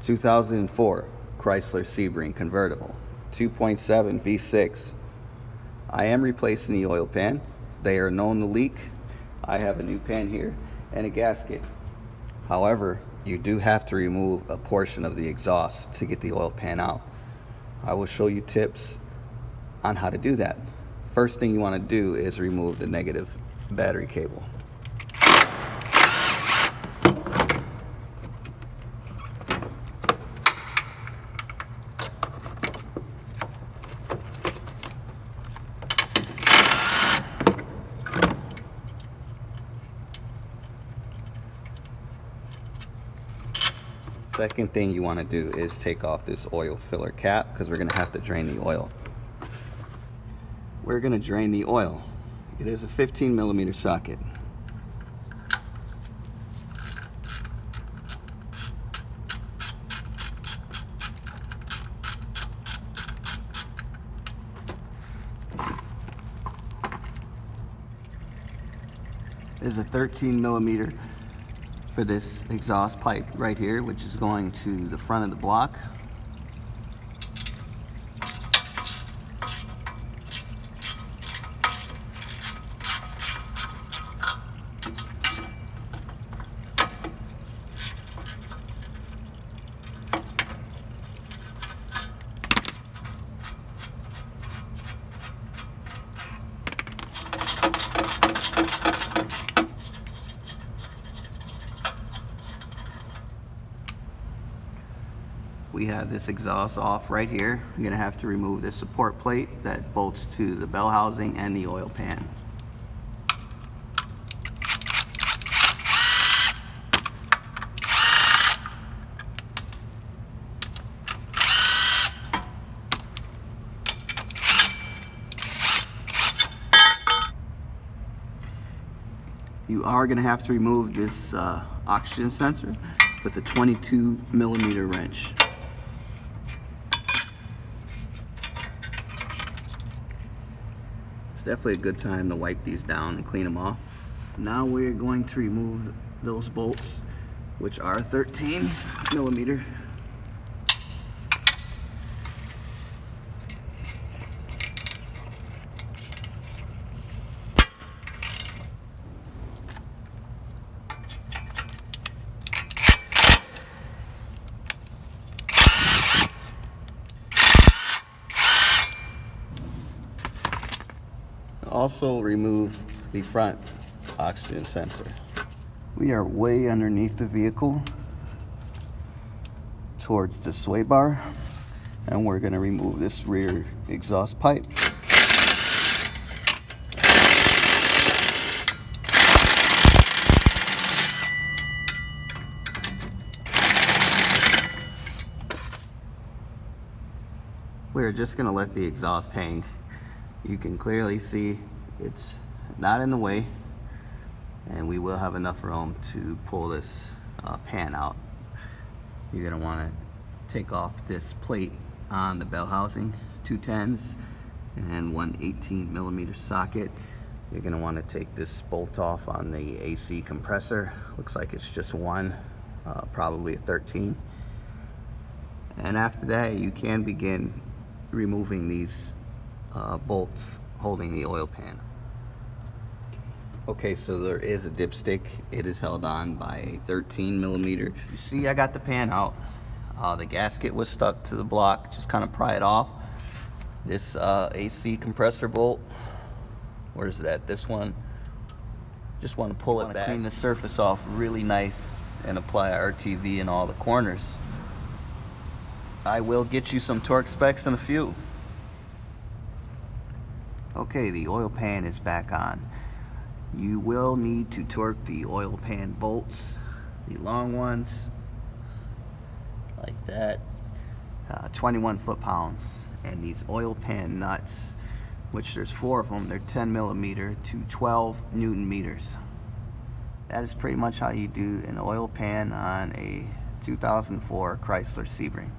2004 Chrysler Sebring convertible, 2.7 V6. I am replacing the oil pan. They are known to leak. I have a new pan here and a gasket. However, you do have to remove a portion of the exhaust to get the oil pan out. I will show you tips on how to do that. First thing you want to do is remove the negative battery cable. Second thing you want to do is take off this oil filler cap because we're going to have to drain the oil. We're going to drain the oil. It is a 15mm socket. There's a 13mm for this exhaust pipe right here, which is going to the front of the block. We have this exhaust off right here. You're going to have to remove this support plate that bolts to the bell housing and the oil pan. You are going to have to remove this oxygen sensor with a 22mm wrench. Definitely a good time to wipe these down and clean them off. Now we're going to remove those bolts, which are 13mm. Also remove the front oxygen sensor. We are way underneath the vehicle towards the sway bar, and we're going to remove this rear exhaust pipe. We're just going to let the exhaust hang. You can clearly see it's not in the way, and we will have enough room to pull this pan out. You're going to want to take off this plate on the bell housing, 2 10s and one 18mm socket. You're going to want to take this bolt off on the AC compressor. Looks like it's just one, probably a 13. And after that, you can begin removing these bolts holding the oil pan. Okay, so there is a dipstick. It is held on by a 13mm. You see, I got the pan out. The gasket was stuck to the block. Just kind of pry it off. This AC compressor bolt, where's it at? This one. Just want to pull it back. Clean the surface off really nice and apply RTV in all the corners. I will get you some torque specs in a few. Okay, the oil pan is back on. You will need to torque the oil pan bolts, the long ones, like that, 21 foot-pounds. And these oil pan nuts, which there's 4 of them, they're 10mm to 12 Newton meters. That is pretty much how you do an oil pan on a 2004 Chrysler Sebring.